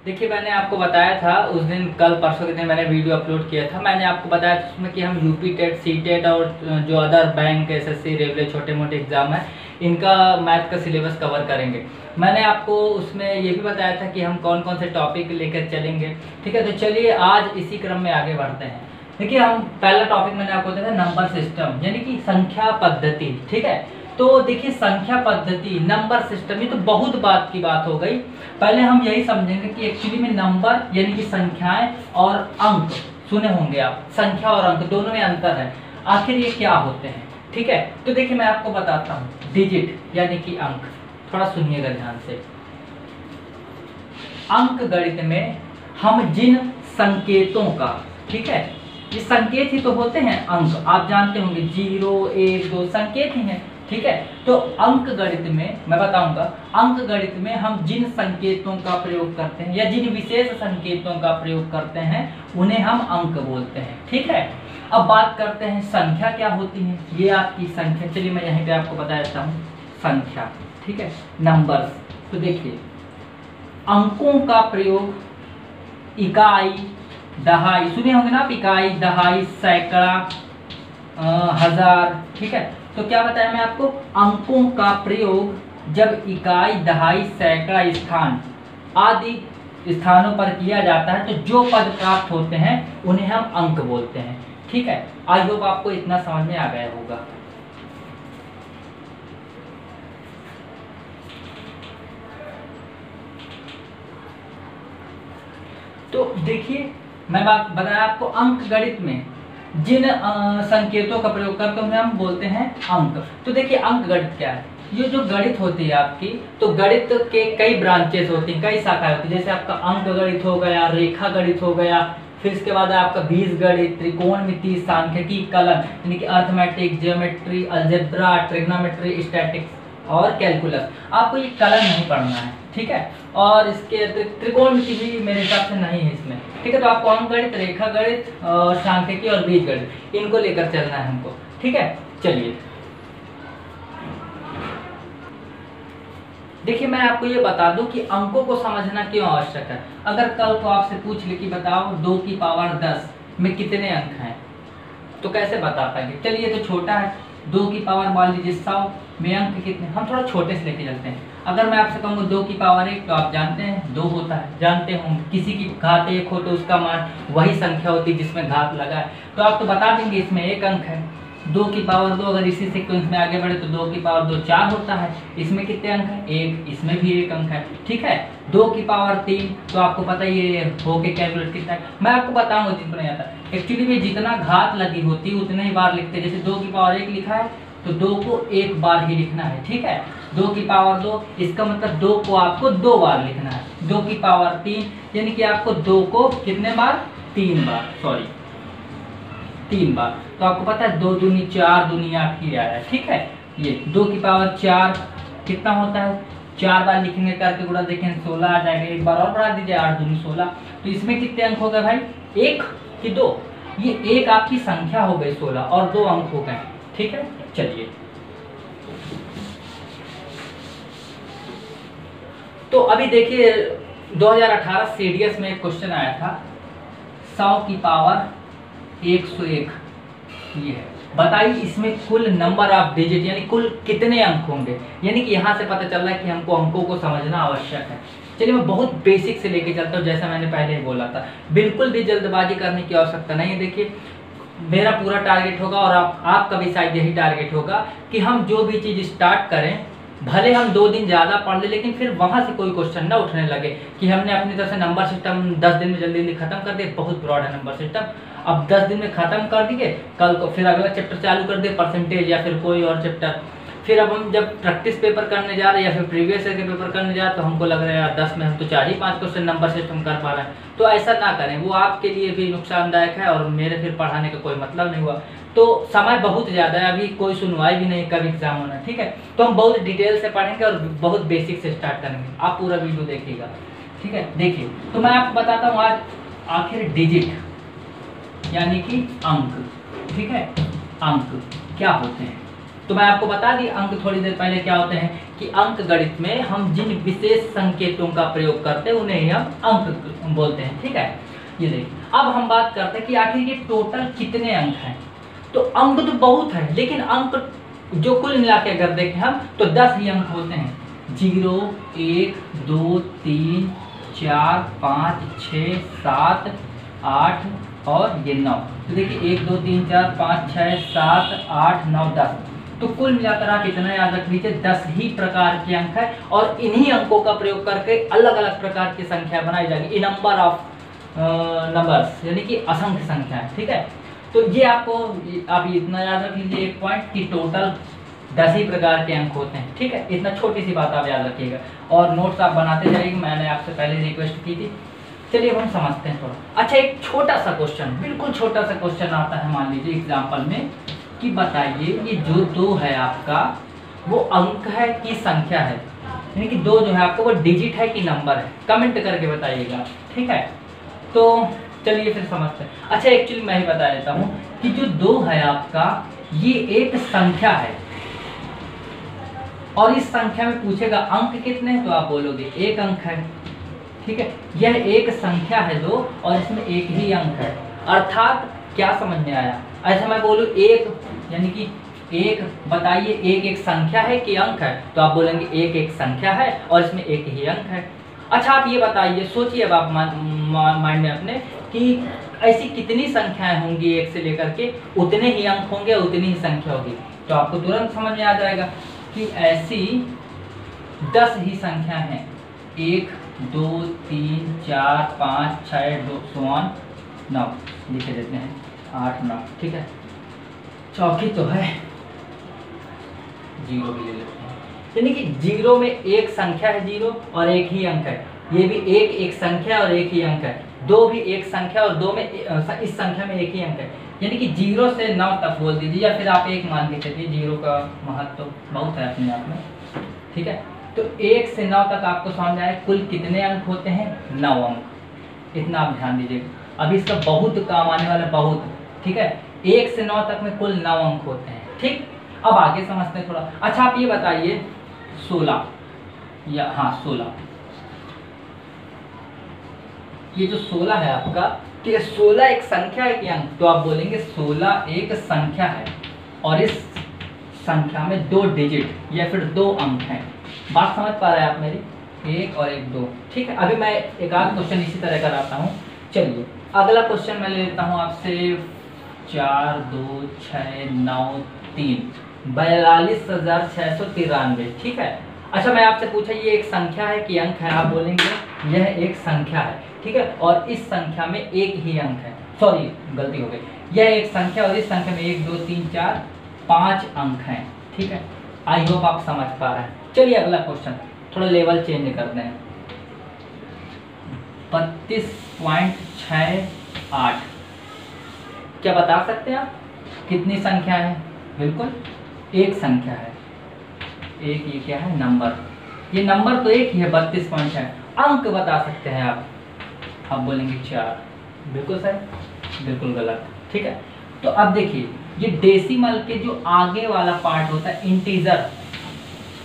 देखिए मैंने आपको बताया था उस दिन, कल परसों के दिन मैंने वीडियो अपलोड किया था। मैंने आपको बताया था उसमें कि हम यूपी टेट, सी टेट और जो अदर बैंक, एसएससी, रेलवे छोटे मोटे एग्जाम है, इनका मैथ का सिलेबस कवर करेंगे। मैंने आपको उसमें ये भी बताया था कि हम कौन कौन से टॉपिक लेकर चलेंगे। ठीक है, तो चलिए आज इसी क्रम में आगे बढ़ते हैं। देखिए हम पहला टॉपिक मैंने आपको बताया नंबर सिस्टम, यानी कि संख्या पद्धति। ठीक है, तो देखिए संख्या पद्धति, नंबर सिस्टम, ये तो बहुत बात की बात हो गई। पहले हम यही समझेंगे कि एक्चुअली में नंबर यानी कि संख्याएं और अंक, सुने होंगे आप, संख्या और अंक दोनों में अंतर है, आखिर ये क्या होते हैं। ठीक है, तो देखिए मैं आपको बताता हूँ। डिजिट यानी कि अंक, थोड़ा सुनिएगा ध्यान से। अंक गणित में हम जिन संकेतों का, ठीक है, ये संकेत ही तो होते हैं अंक, आप जानते होंगे 0, 1, 2 संकेत ही हैं। ठीक है, तो अंक गणित में मैं बताऊंगा, अंक गणित में हम जिन संकेतों का प्रयोग करते हैं या जिन विशेष संकेतों का प्रयोग करते हैं उन्हें हम अंक बोलते हैं। ठीक है, अब बात करते हैं संख्या क्या होती है। ये आपकी संख्या, चलिए मैं यहीं पे आपको बता देता हूँ संख्या। ठीक है, नंबर्स। तो देखिए अंकों का प्रयोग इकाई, दहाई, सुने होंगे ना आप, इकाई, दहाई, सैकड़ा, हजार। ठीक है, तो क्या बताया मैं आपको, अंकों का प्रयोग जब इकाई, दहाई, सैकड़ा, स्थान आदि स्थानों पर किया जाता है तो जो पद प्राप्त होते हैं उन्हें हम अंक बोलते हैं। ठीक है, आई होप आपको इतना समझ में आ गया होगा। तो देखिए मैं बात बताया आपको, अंक गणित में जिन संकेतों का प्रयोग करके उन्हें हम बोलते हैं अंक। तो देखिए अंक गणित क्या है, ये जो गणित होती है आपकी, तो गणित के कई ब्रांचेस होती हैं, कई शाखाएं होती हैं। जैसे आपका अंक गणित हो गया, रेखा गणित हो गया, फिर इसके बाद आपका बीज गणित, त्रिकोणमिति, सांख्यिकी, कलन यानी कि arithmetic, geometry, algebra, trigonometry, statics और कैलकुलस। आपको ये कलन नहीं पढ़ना है। ठीक है, और इसके त्रिकोणमिति भी मेरे हिसाब से नहीं है इसमें। ठीक है, तो आपको अंक गणित, रेखा गणित और सांख्यिकी और बीज गणित, इनको लेकर चलना है हमको। ठीक है, चलिए देखिए मैं आपको ये बता दूं कि अंकों को समझना क्यों आवश्यक है। अगर कल को आपसे पूछ ले कि बताओ 2 की पावर 10 में कितने अंक हैं, तो कैसे बता पाएंगे। चलिए ये तो छोटा है, 2 की पावर मान लीजिए 100 में अंक कितने, हम थोड़ा छोटे से लेके चलते हैं। अगर मैं आपसे कहूँगा 2 की पावर 1, तो आप जानते हैं 2 होता है, जानते होंगे। किसी की घात 1 हो तो उसका मान वही संख्या होती है जिसमें घात लगा है, तो आप तो बता देंगे इसमें 1 अंक है। 2 की पावर 2, अगर इसी सीक्वेंस में आगे बढ़े तो 2 की पावर 2 4 होता है, इसमें कितने अंक है 1, इसमें भी 1 अंक है। ठीक है, 2 की पावर 3, तो आपको पता ही है हो के कैलकुलेट कितना है, मैं आपको बताऊंगा जिनको नहीं आता। एक्चुअली में जितना घात लगी होती है उतने ही बार लिखते हैं। जैसे 2 की पावर 1 लिखा है तो 2 को 1 बार ही लिखना है। ठीक है, 2 की पावर 2, इसका मतलब 2 को आपको 2 बार लिखना है। 2 की पावर 3 यानी कि आपको 2 को कितने बार, 3 बार, सॉरी 3 बार। तो आपको पता है 2 दूनी 4, दूनी 8 ही आया है। ठीक है, ये 2 की पावर 4 कितना होता है, 4 बार लिखेंगे, करके गुणा देखें 16 आ जाएगा, एक बार और बढ़ा दीजिए 8 दूनी 16। तो इसमें कितने अंक हो गए भाई, 1 कि 2, ये एक आपकी संख्या हो गई 16 और 2 अंक हो गए। ठीक है, चलिए तो अभी देखिए 2018 सीडीएस में एक क्वेश्चन आया था, 100 की पावर 101, ये है, बताइए इसमें कुल नंबर ऑफ डिजिट यानी कुल कितने अंक होंगे। यानी कि यहाँ से पता चल रहा है कि हमको अंकों को समझना आवश्यक है। चलिए मैं बहुत बेसिक से लेके चलता हूँ, जैसा मैंने पहले ही बोला था, बिल्कुल भी जल्दबाजी करने की आवश्यकता नहीं है। देखिए मेरा पूरा टारगेट होगा और आपका भी शायद यही टारगेट होगा कि हम जो भी चीज़ स्टार्ट करें, भले हम 2 दिन ज़्यादा पढ़ ले, लेकिन फिर वहाँ से कोई क्वेश्चन ना उठने लगे कि हमने अपनी तरफ से नंबर सिस्टम 10 दिन में जल्दी खत्म कर दिए। बहुत ब्रॉड है नंबर सिस्टम, अब 10 दिन में खत्म कर दिए, कल को फिर अगला चैप्टर चालू कर दिए, परसेंटेज या फिर कोई और चैप्टर। फिर अब हम जब प्रैक्टिस पेपर करने जा रहे हैं या फिर प्रीवियस ईयर के पेपर करने जा रहे हैं तो हमको लग रहा है यार 10 में हम तो 4 ही 5 क्वेश्चन नंबर सिस्टम कर पा रहे हैं। तो ऐसा ना करें, वो आपके लिए भी नुकसानदायक है और मेरे फिर पढ़ाने का कोई मतलब नहीं हुआ। तो समय बहुत ज़्यादा है, अभी कोई सुनवाई भी नहीं, कब एग्जाम होना है। ठीक है, तो हम बहुत डिटेल से पढ़ेंगे और बहुत बेसिक से स्टार्ट करेंगे, आप पूरा वीडियो देखिएगा। ठीक है, देखिए तो मैं आपको बताता हूँ आज आखिर डिजिट यानी कि अंक, ठीक है, अंक क्या होते हैं। तो मैं आपको बता दी अंक थोड़ी देर पहले क्या होते हैं कि अंक गणित में हम जिन विशेष संकेतों का प्रयोग करते हैं उन्हें ही हम अंक बोलते हैं। ठीक है, ये देखिए अब हम बात करते हैं कि आखिर ये टोटल कितने अंक हैं। तो अंक तो बहुत है, लेकिन अंक जो कुल मिला के अगर देखें हम तो 10 ही अंक होते हैं। 0 1 2 3 4 5 6 7 8 और ये 9। तो देखिए 1 2 3 4 5 6 7 8 9 10। तो कुल मिलाकर आप इतना याद रख लीजिए 10 ही प्रकार के अंक है और इन्हीं अंकों का प्रयोग करके अलग अलग प्रकार की संख्या बनाई जाएगी। ए नंबर ऑफ नंबर्स, यानी कि असंख्य संख्या है। ठीक है, तो ये आपको आप इतना याद रख लीजिए एक पॉइंट कि टोटल 10 ही प्रकार के अंक होते हैं। ठीक है, इतना छोटी सी बात आप याद रखिएगा और नोट्स आप बनाते जाइएगा, मैंने आपसे पहले रिक्वेस्ट की थी। चलिए अब हम समझते हैं थोड़ा। अच्छा, एक छोटा सा क्वेश्चन, बिल्कुल छोटा सा क्वेश्चन आता है मान लीजिए एग्जाम्पल में कि बताइए ये जो 2 है आपका वो अंक है कि संख्या है, यानी कि 2 जो है आपको वो डिजिट है कि नंबर है, कमेंट करके बताइएगा। ठीक है, तो चलिए फिर समझते हैं। अच्छा, एक्चुअली मैं ही बता देता हूँ कि जो 2 है आपका ये एक संख्या है और इस संख्या में पूछेगा अंक कितने हैं तो आप बोलोगे 1 अंक है। ठीक है, यह एक संख्या है 2 और इसमें एक ही अंक है, अर्थात क्या समझ में आया। ऐसा मैं बोलूँ 1 यानी कि 1 बताइए 1 एक संख्या है कि अंक है, तो आप बोलेंगे 1 एक संख्या है और इसमें एक ही अंक है। अच्छा, आप ये बताइए, सोचिए अब आप माइंड में अपने कि ऐसी कितनी संख्याएं होंगी 1 से लेकर के उतने ही अंक होंगे, उतनी ही संख्या होगी। तो आपको तुरंत समझ में आ जाएगा कि ऐसी 10 ही संख्या हैं, 1 2 3 4 5 6 2 9 लिखे देते हैं 8 9। ठीक है, चौथी तो है 0 भी ले लेते हैं, यानी कि 0 में एक संख्या है 0 और एक ही अंक है। ये भी एक संख्या और एक ही अंक है। 2 भी एक संख्या और 2 में इस संख्या में एक ही अंक है, यानी कि 0 से 9 तक बोल दीजिए या फिर आप 1 मान के चलिए, 0 का महत्व तो बहुत है अपने आप में। ठीक है, तो 1 से 9 तक आपको समझ आए कुल कितने अंक होते हैं, 9 अंक। इतना आप ध्यान दीजिएगा, अभी इसका बहुत काम आने वाला, बहुत। ठीक है, 1 से 9 तक में कुल 9 अंक होते हैं। ठीक, अब आगे समझते हैं थोड़ा। अच्छा, आप ये बताइए 16 या हाँ 16, ये जो 16 है आपका, तो ये 16 एक संख्या है कि अंक, तो आप बोलेंगे 16 एक संख्या है और इस संख्या में 2 डिजिट या फिर 2 अंक हैं। बात समझ पा रहे हैं आप मेरी, 1 और 1 2। ठीक है, अभी मैं एक आध क्वेश्चन इसी तरह कराता हूँ। चलिए अगला क्वेश्चन मैं ले लेता हूँ आपसे 4 2 6 9 3 42,693। ठीक है, अच्छा मैं आपसे पूछा ये एक संख्या है कि अंक है, आप बोलेंगे यह एक संख्या है। ठीक है, और इस संख्या में एक ही अंक है, सॉरी गलती हो गई, यह एक संख्या और इस संख्या में 1 2 3 4 5 अंक हैं। ठीक है, आई होप आप समझ पा रहे हैं। चलिए अगला क्वेश्चन, थोड़ा लेवल चेंज करते हैं। 32.68 क्या बता सकते हैं आप कितनी संख्या है? बिल्कुल एक संख्या है, एक ये क्या है नंबर, ये नंबर तो एक ही है 32.6। अंक बता सकते हैं आप बोलेंगे 4। बिल्कुल सही, बिल्कुल गलत। ठीक है, तो अब देखिए ये डेसिमल के जो आगे वाला पार्ट होता है इंटीजर,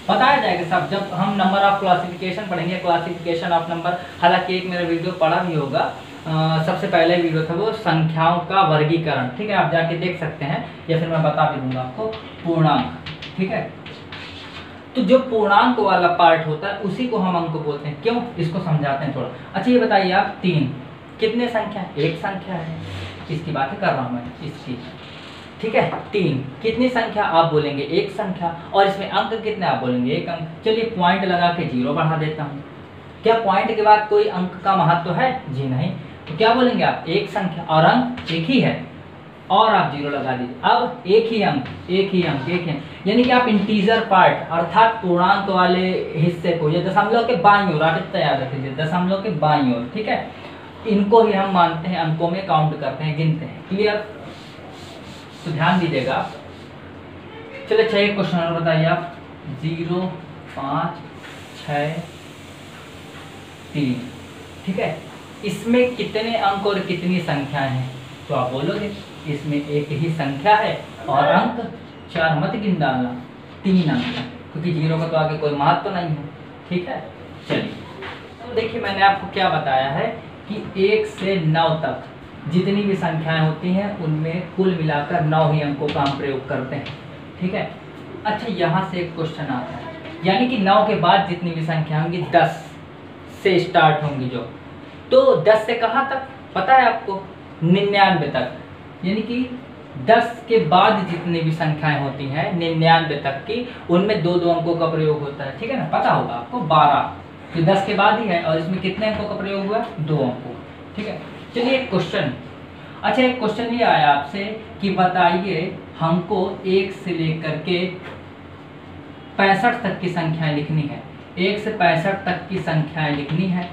बताया जाएगा सब जब हम नंबर ऑफ क्लासिफिकेशन पढ़ेंगे, क्लासिफिकेशन ऑफ नंबर। हालांकि एक मेरा वीडियो पढ़ा भी होगा, सबसे पहले वीडियो था वो संख्याओं का वर्गीकरण। ठीक है, आप जाके देख सकते हैं या फिर मैं बता भी दूंगा आपको पूर्णांक। ठीक है, तो जो पूर्णांक वाला पार्ट होता है उसी को हम अंक बोलते हैं। क्यों, इसको समझाते हैं थोड़ा। अच्छा ये बताइए आप 3 कितने संख्या है? एक संख्या है, इसकी बात कर रहा हूँ मैं, इसकी। ठीक है, 3 कितनी संख्या? आप बोलेंगे एक संख्या, और इसमें अंक कितने? आप बोलेंगे एक अंक। चलिए पॉइंट लगा के 0 बढ़ा देता हूँ। क्या पॉइंट के बाद कोई अंक का महत्व है? जी नहीं। तो क्या बोलेंगे आप? एक संख्या और अंक एक ही है, और आप 0 लगा दीजिए। अब एक ही अंक, एक ही अंक, एक ही, यानी कि आप इंटीजर पार्ट अर्थात पूर्णांक वाले हिस्से को, ये दशमलव के बाईं ओर, आप इतना याद रख लीजिए, दशमलव के बाईं ओर। ठीक है, इनको ही हम मानते हैं अंकों में, काउंट करते हैं, गिनते हैं। क्लियर? तो ध्यान दीजिएगा। चलिए 6 क्वेश्चन और बताइए आप। 0 5 6 3। ठीक है, इसमें कितने अंक और कितनी संख्याएं हैं? तो आप बोलोगे इसमें एक ही संख्या है और अंक 4 मत गिन डालना, 3 अंक है, क्योंकि 0 का तो आगे कोई महत्व तो नहीं है। ठीक है, चलिए तो देखिए मैंने आपको क्या बताया है कि 1 से 9 तक जितनी भी संख्याएं होती हैं उनमें कुल मिलाकर 9 ही अंकों का हम प्रयोग करते हैं। ठीक है, अच्छा यहाँ से एक क्वेश्चन आता है, यानी कि 9 के बाद जितनी भी संख्या होंगी 10 से स्टार्ट होंगी जो, तो 10 से कहाँ तक पता है आपको? 99 तक, यानी कि 10 के बाद जितनी भी संख्याएं होती हैं 99 तक की, उनमें 2 अंकों का प्रयोग होता है। ठीक है ना, पता होगा आपको 12 तो 10 के बाद ही है, और इसमें कितने अंकों का प्रयोग हुआ? 2 अंकों। ठीक है, चलिए एक क्वेश्चन, अच्छा एक क्वेश्चन ये आया आपसे कि बताइए हमको 1 से लेकर के 65 तक की संख्याएं लिखनी है, 1 से 65 तक की संख्याएं लिखनी है।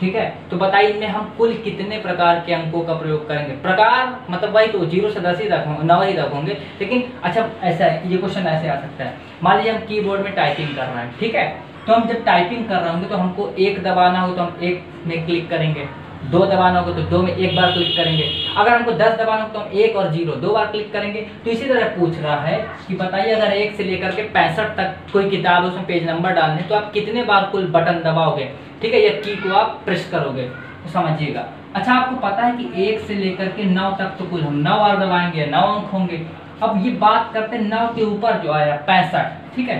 ठीक है, तो बताइए इनमें हम कुल कितने प्रकार के अंकों का प्रयोग करेंगे? प्रकार मतलब वही तो 0 से 10 ही तक होंगे, 9 ही तक होंगे, लेकिन अच्छा ऐसा है, ये क्वेश्चन ऐसे आ सकता है, मान लीजिए हम कीबोर्ड में टाइपिंग कर रहे हैं। ठीक है, तो हम जब टाइपिंग कर रहे होंगे तो हमको 1 दबाना हो तो हम 1 में क्लिक करेंगे, 2 दबाना होगा तो 2 में 1 बार क्लिक करेंगे, अगर हमको 10 दबाना हो तो हम 1 और 0 2 बार क्लिक करेंगे। तो इसी तरह पूछ रहा है कि बताइए अगर 1 से लेकर के 65 तक कोई किताब है, उसमें पेज नंबर डालने, तो आप कितने बार कुल बटन दबाओगे? ठीक है, या की को आप प्रेस करोगे, तो समझिएगा। अच्छा आपको पता है कि 1 से लेकर के 9 तक तो कुल हम 9 बार दबाएंगे, 9 अंक होंगे। अब ये बात करते हैं 9 के ऊपर जो आया 65। ठीक है,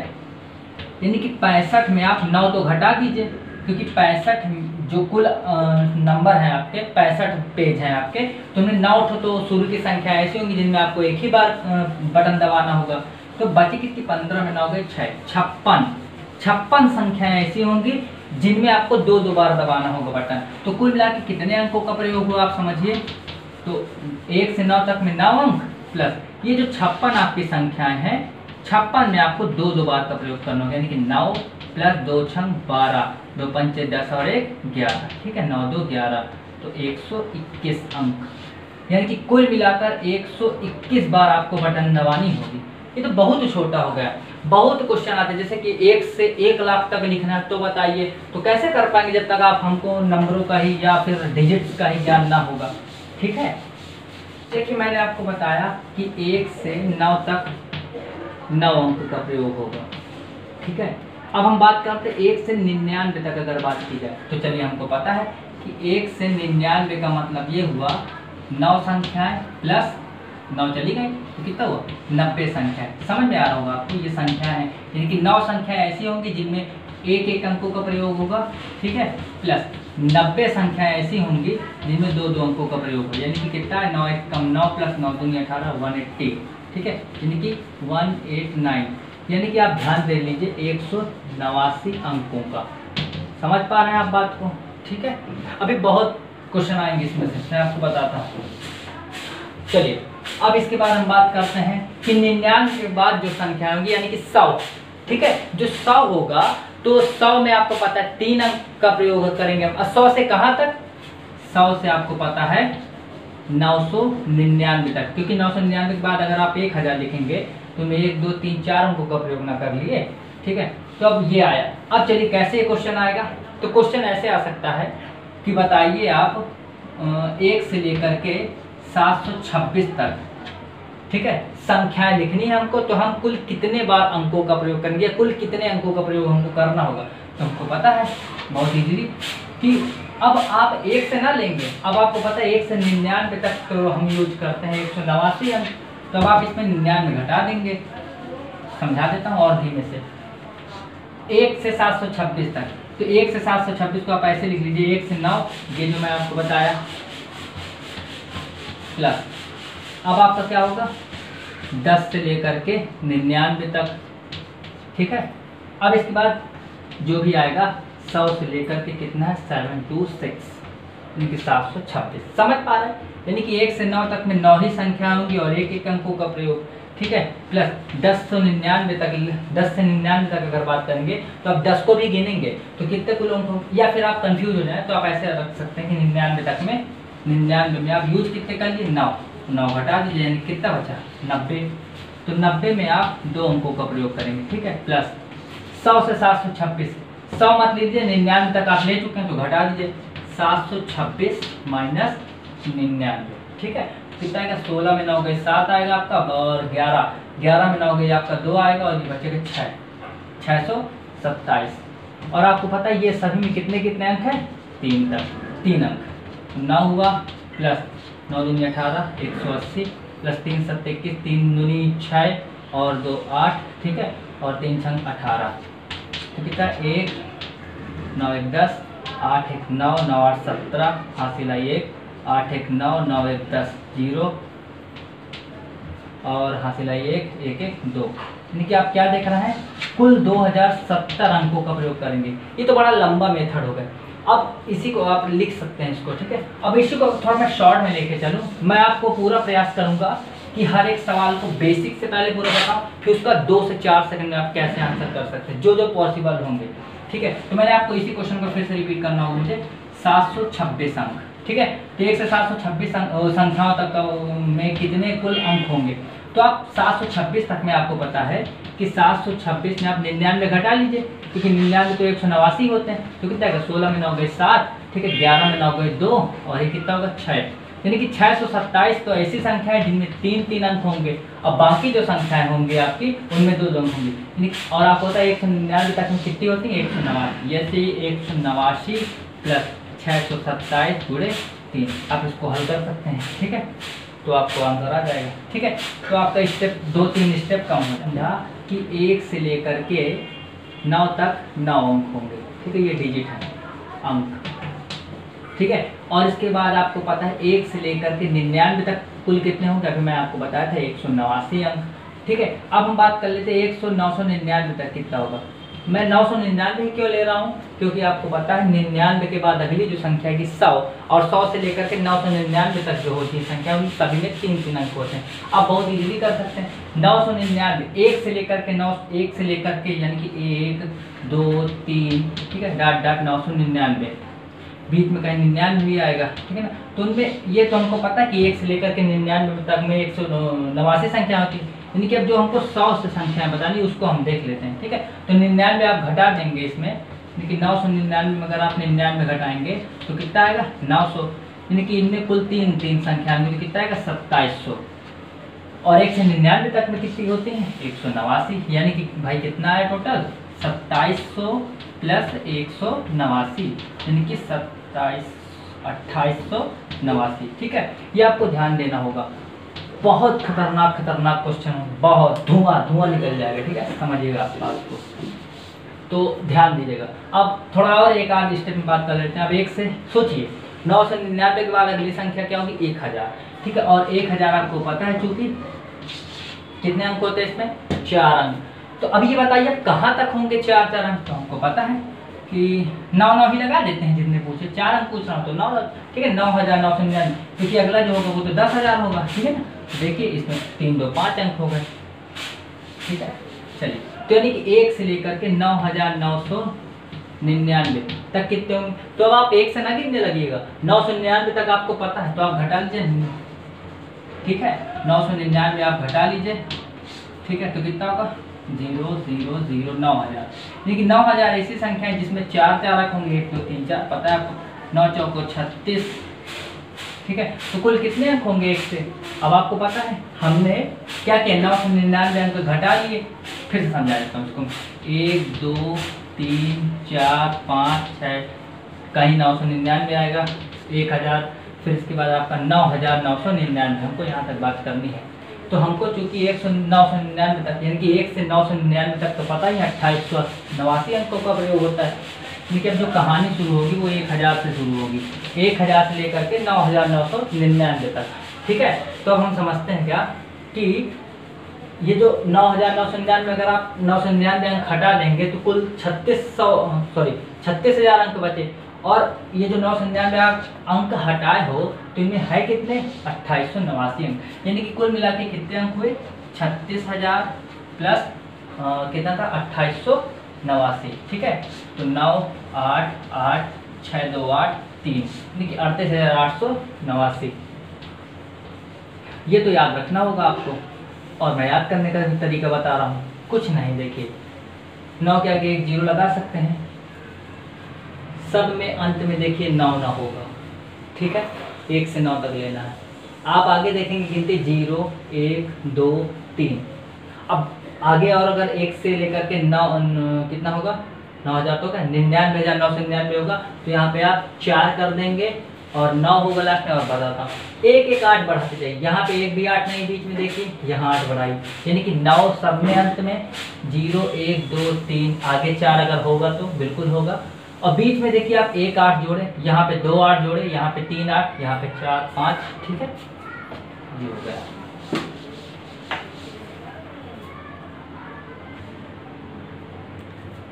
यानी कि 65 में आप 9 तो घटा दीजिए, क्योंकि 65 जो कुल नंबर हैं आपके 65 पेज हैं आपके, तो उनमें 9 तो शुरू की संख्या ऐसी होंगी जिनमें आपको एक ही बार बटन दबाना होगा। तो बची कितनी? 15 में 9 गए 6, 56 संख्याएं ऐसी होंगी जिनमें आपको 2 बार दबाना होगा बटन। तो कुल मिला के कितने अंकों का प्रयोग हुआ आप समझिए? तो 1 से 9 तक में 9 अंक प्लस ये जो 56 आपकी संख्याएं हैं, 56 में आपको 2 बार का प्रयोग करना होगा, यानी कि 9 प्लस 2 छंग 12, 2 पंचे 10 और 1 11। ठीक है, 9 2 11, तो 121 अंक, यानी कि कुल मिलाकर 121 बार आपको बटन दबानी होगी। ये तो बहुत छोटा हो गया। बहुत क्वेश्चन आते हैं जैसे कि 1 से 1 लाख तक लिखना है, तो बताइए तो कैसे कर पाएंगे जब तक आप हमको नंबरों का ही या फिर डिजिट्स का ही ज्ञान ना होगा। ठीक है, देखिए मैंने आपको बताया कि 1 से 9 तक 9 अंक का प्रयोग होगा। ठीक है, अब हम बात करते हैं 1 से 99 तक अगर बात की जाए, तो चलिए हमको पता है कि 1 से 99 का मतलब ये हुआ 9 संख्याएं प्लस 9 चली गई, तो कितना हुआ? 90 संख्याएं। समझ में आ रहा होगा आपको, ये संख्या है, यानी कि 9 संख्याएं ऐसी होंगी जिनमें 1 अंकों का प्रयोग होगा। ठीक है, प्लस 90 संख्याएं ऐसी होंगी जिनमें 2 अंकों का प्रयोग होगा, यानी कि कितना है? 9 1 कम 9 प्लस 9 दूनी 18, 180। ठीक है, यानी कि 189, यानी कि आप ध्यान दे लीजिए 189 अंकों का। समझ पा रहे हैं आप बात को? ठीक है, अभी बहुत क्वेश्चन आएंगे इसमें से, मैं आपको बताता हूँ। चलिए अब इसके बाद हम बात करते हैं कि 99 के बाद जो संख्या होगी यानी कि 100। ठीक है, जो 100 होगा तो 100 में आपको पता है 3 अंक का प्रयोग करेंगे हम। 100 से कहाँ तक? 100 से आपको पता है 999 तक, क्योंकि 999 के बाद अगर आप 1000 लिखेंगे तो मैं 1 2 3 4 अंकों का प्रयोग ना कर लिए। ठीक है, तो अब ये आया। अब चलिए कैसे क्वेश्चन आएगा? तो क्वेश्चन ऐसे आ सकता है कि बताइए आप 1 से लेकर के 726 तक, ठीक है, संख्याएं लिखनी है हमको, तो हम कुल कितने बार अंकों का प्रयोग करेंगे, कुल कितने अंकों का प्रयोग हमको करना होगा? तो हमको पता है बहुत इजीली कि अब आप 1 से ना लेंगे, अब आपको पता है 1 से 99 तक तो हम यूज करते हैं 189 अंक, तो अब आप इसमें 99 घटा देंगे। समझा देता हूँ और धीमे से। 1 से 726 तक, तो 1 से 726 को आप ऐसे लिख लीजिए 1 से 9, ये जो मैं आपको बताया, प्लस अब आपका क्या होगा 10 से लेकर के 99 तक। ठीक है, अब इसके बाद जो भी आएगा 100 से लेकर के कितना है 726, यानी कि 726। समझ पा रहे हैं? यानी कि 1 से 9 तक में 9 ही संख्या होंगी और 1 अंकों का प्रयोग। ठीक है, प्लस 10 से 99 तक अगर बात करेंगे तो आप 10 को भी गिनेंगे तो कितने कुल अंक, या फिर आप कंफ्यूज हो जाए तो आप ऐसे रख सकते हैं कि 99 तक में 99 में आप यूज कितने कर लिए 9 घटा दीजिए, यानी कितना बचा 90। तो 90 में आप 2 अंकों का प्रयोग करेंगे। ठीक है, प्लस 100 से 726, 100 मत लीजिए 99 तक आप ले चुके हैं तो घटा दीजिए 726 माइनस 99, ठीक है। कितना आएगा 16 में 9 गए 7 आएगा आपका, और 11 में 9 गए आपका 2 आएगा, और ये बचेगा 6, 627। और आपको पता है ये सभी में कितने कितने अंक हैं, 3 तक, 3 अंक। 9 हुआ प्लस 9 दूनी 18, 180 प्लस 3 7 21, 3 दूनी 6 और 2 8, ठीक है, और 3 छंग 18। तो कितना 1 9 1 10, 8 1 9, 9 8 17, हासिल आई 1, 8 1 9, 9 1 10 0, और हासिल आई 1 1 1 2। यानी कि आप क्या देख रहे हैं, कुल 2070 अंकों का प्रयोग करेंगे। ये तो बड़ा लंबा मेथड हो गया। अब इसी को आप लिख सकते हैं इसको, ठीक है। अब इसी को थोड़ा मैं शॉर्ट में लेके चलूँ, मैं आपको पूरा प्रयास करूंगा कि हर एक सवाल को बेसिक से पहले पूरा बताऊं, फिर उसका 2 से 4 सेकंड में आप कैसे आंसर कर सकते हैं, जो जो पॉसिबल होंगे, ठीक है। तो मैंने आपको इसी क्वेश्चन को फिर से रिपीट करना होगा मुझे, 726 अंक, ठीक है। तो 1 से 726 संख्याओं तक में कितने कुल अंक होंगे, तो आप 726 तक में आपको पता है कि 726 में आप 99 घटा लीजिए, क्योंकि 99 तो 189 होते हैं। तो कितना है, 16 में 9 गए 7, ठीक है, 11 में 9 गए 2, और ये कितना होगा 6। यानी कि 627 तो ऐसी संख्या है जिनमें 3-3 अंक होंगे, और बाकी जो संख्याएं होंगी आपकी उनमें 2-2 अंक होंगे। और आपको पता है 199 तक में कितनी होती है, 189। जैसे 189 प्लस 627 गुणे 3, आप इसको हल कर सकते हैं, ठीक है, तो आपको आंसर आ जाएगा, ठीक है। तो आपका स्टेप 2-3 स्टेप कम हो समझा कि 1 से लेकर के 9 तक 9 अंक होंगे, ठीक है, ये डिजिट है अंक, ठीक है। और इसके बाद आपको पता है 1 से लेकर के 99 तक कुल कितने होंगे, अभी मैं आपको बताया था 189 अंक, ठीक है। अब हम बात कर लेते हैं 100 999 तक कितना होगा। मैं 999 क्यों ले रहा हूँ, क्योंकि आपको पता है 99 के बाद अगली जो संख्या है 100, और 100 से लेकर के 999 तक जो होती है संख्या उन सभी में 3-3 अंक होते हैं। आप बहुत इजीली कर सकते हैं 999 1 से लेकर के 9, 1 से लेकर के यानी कि 1 2 3, ठीक है, डॉट डॉट 999, बीच में कहीं 99 भी आएगा, ठीक है ना। तो उनमें ये तो हमको पता है कि 1 से लेकर के 99 तक में 189 संख्या होती है, यानी कि अब जो हमको 100 से संख्याएं बतानी उसको हम देख लेते हैं, ठीक है। तो 99 आप घटा देंगे इसमें, यानी कि 999 में अगर आप 99 घटाएंगे तो कितना आएगा 900, यानी कि इनमें कुल 3-3 संख्या होंगी, तो कितना आएगा 2700। और 1 से 99 तक में कितनी होती है 189, यानी कि भाई कितना है टोटल 2700 प्लस 189, यानी कि 2889, ठीक है। ये आपको ध्यान देना होगा, बहुत खतरनाक क्वेश्चन है, बहुत धुआं निकल जाएगा, ठीक है, समझिएगा आप बात को, तो ध्यान दीजिएगा। अब थोड़ा और एक आध स्टेप में बात कर लेते हैं। अब 1 से सोचिए 999 के बाद अगली संख्या क्या होगी 1000, ठीक है, और 1000 आपको पता है चूंकि कितने अंक होते हैं इसमें 4 अंक। तो अब ये बताइए कहाँ तक होंगे 4-4 अंक, तो हमको पता है कि 9 ही लगा देते हैं, जितने पूछे 4 अंक पूछ रहा हूँ तो 9, ठीक है, 9999, क्योंकि अगला जो होगा वो तो 10,000 होगा, ठीक है ना। देखिए इसमें 3 2 5 अंक हो गए, ठीक है। चलिए, तो यानी कि 1 से लेकर के 9999 तक कितने होंगे, तो अब आप 1 से ना गिनने लगिएगा, 999 तक आपको पता है तो आप घटा लीजिए, ठीक है, 999 आप घटा लीजिए, ठीक है, तो कितना होगा 0 0 0 9000, यानी कि 9000 ऐसी संख्या है जिसमें 4 अंक होंगे, 1 2 3 4, पता है आपको, 9 चौको 36, ठीक है। तो कुल कितने अंक होंगे 1 से, अब आपको पता है हमने क्या किया 999 अंक घटा लिए, फिर से समझा देता हूँ इसको, 1 2 3 4 5 6, कहीं 999 आएगा 1000, फिर इसके बाद आपका 9999, हमको यहाँ तक बात करनी है। तो हमको चूंकि 1 से 999 तक, यानी कि 1 से 999 तक तो पता ही है 2889 अंकों का प्रयोग होता है, लेकिन अब जो कहानी शुरू होगी वो 1000 से शुरू होगी, 1000 से लेकर के 9999 तक, ठीक है। तो अब हम समझते हैं क्या कि ये जो 9999 अगर आप 999 अंक हटा देंगे तो कुल 36,000 अंक बचे, और ये जो 999 आप अंक हटाए हो तो इनमें है कितने 2889 अंक, यानी कि कुल मिला के कितने अंक हुए 36,000 प्लस कितना था 2889, ठीक है। तो 9 8 8 6 2 8 3, यानी कि 38,889, ये तो याद रखना होगा आपको। और मैं याद करने का भी तरीका बता रहा हूँ, कुछ नहीं, देखिए 9 के आगे 1 0 लगा सकते हैं, सब में अंत में देखिए 9 ना होगा, ठीक है, 1 से 9 तक लेना है। आप आगे देखेंगे गिनती 0 1 2 3। अब आगे और अगर 1 से लेकर के 9 कितना होगा 9000 तो क्या 99,999 होगा। तो यहाँ पे आप 4 कर देंगे और 9 होगा लास्ट में। और बताता हूँ एक एक 8 बढ़ाते जाइए। यहाँ पे एक भी 8 नहीं बीच में देखिए, यहाँ 8 बढ़ाई यानी कि 9 सब में अंत में 0 1 2 3 आगे 4 अगर होगा तो बिल्कुल होगा। और बीच में देखिए आप एक 8 जोड़े, यहाँ पे 2 8 जोड़े, यहाँ पे 3 8, यहाँ पे 4 5। ठीक है, ये हो गया।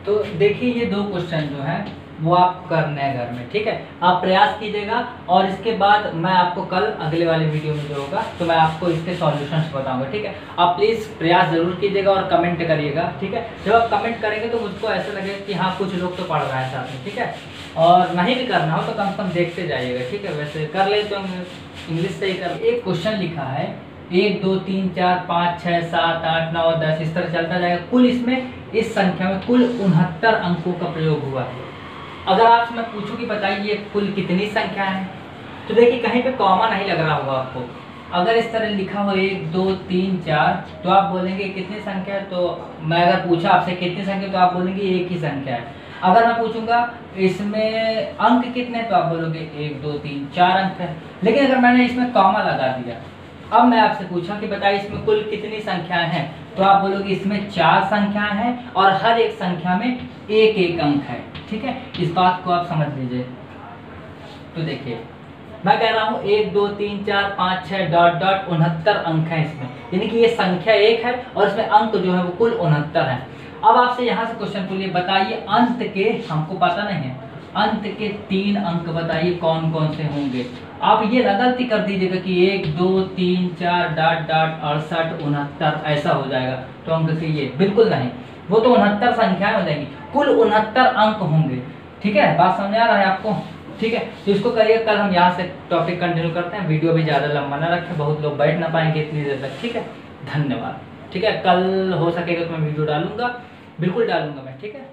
तो देखिए ये 2 क्वेश्चन जो है वो आप करने हैं घर में। ठीक है, आप प्रयास कीजिएगा और इसके बाद मैं आपको कल अगले वाले वीडियो में जो होगा तो मैं आपको इसके सॉल्यूशंस बताऊंगा। ठीक है, आप प्लीज़ प्रयास जरूर कीजिएगा और कमेंट करिएगा। ठीक है, जब आप कमेंट करेंगे तो मुझको ऐसा लगेगा कि हाँ कुछ लोग तो पढ़ रहे हैं साथ में। ठीक है, और नहीं भी करना हो तो कम से कम देखते जाइएगा। ठीक है, वैसे कर ले तो इंग्लिश से ही कर। एक क्वेश्चन लिखा है 1 2 3 4 5 6 7 8 9 10 इस तरह चलता जाएगा। कुल इसमें इस संख्या में कुल 69 अंकों का प्रयोग हुआ है। अगर आपसे मैं पूछूं कि बताइए कुल कितनी संख्या है, तो देखिए कहीं पे कॉमा नहीं लग रहा होगा आपको। अगर इस तरह लिखा हो 1 2 3 4 तो आप बोलेंगे कितनी संख्या है। तो मैं अगर पूछा आपसे कितनी संख्या तो आप बोलेंगे एक ही संख्या है। अगर मैं पूछूंगा इसमें अंक कितने तो आप बोलोगे 1 2 3 4 अंक है। लेकिन अगर मैंने इसमें कॉमा लगा दिया, अब मैं आपसे पूछा कि बताइए इसमें कुल कितनी संख्याएं हैं, तो आप बोलोगे इसमें 4 संख्याएं हैं और हर एक संख्या में एक एक अंक है। ठीक है, इस बात को आप समझ लीजिए। तो देखिए मैं कह रहा हूँ 1 2 3 4 5 6 डॉट डॉट 69 अंक है इसमें, यानी कि ये संख्या एक है और इसमें अंक जो है वो कुल 69 है। अब आपसे यहाँ से क्वेश्चन पूछिए बताइए अंत के, हमको पता नहीं है, अंत के 3 अंक बताइए कौन कौन से होंगे। आप ये ना गलती कर दीजिएगा कि 1 2 3 4 डॉट डॉट 68 69 ऐसा हो जाएगा तो अंक के ये बिल्कुल नहीं, वो तो 69 संख्याएं हो जाएंगी, कुल 69 अंक होंगे। ठीक है, बात समझ आ रहा है आपको। ठीक है, तो इसको करिए। कल हम यहाँ से टॉपिक कंटिन्यू करते हैं। वीडियो भी ज़्यादा लंबा ना रखें, बहुत लोग बैठ ना पाएंगे इतनी देर तक। ठीक है, धन्यवाद। ठीक है, कल हो सकेगा तो मैं वीडियो डालूंगा, बिल्कुल डालूंगा मैं। ठीक है।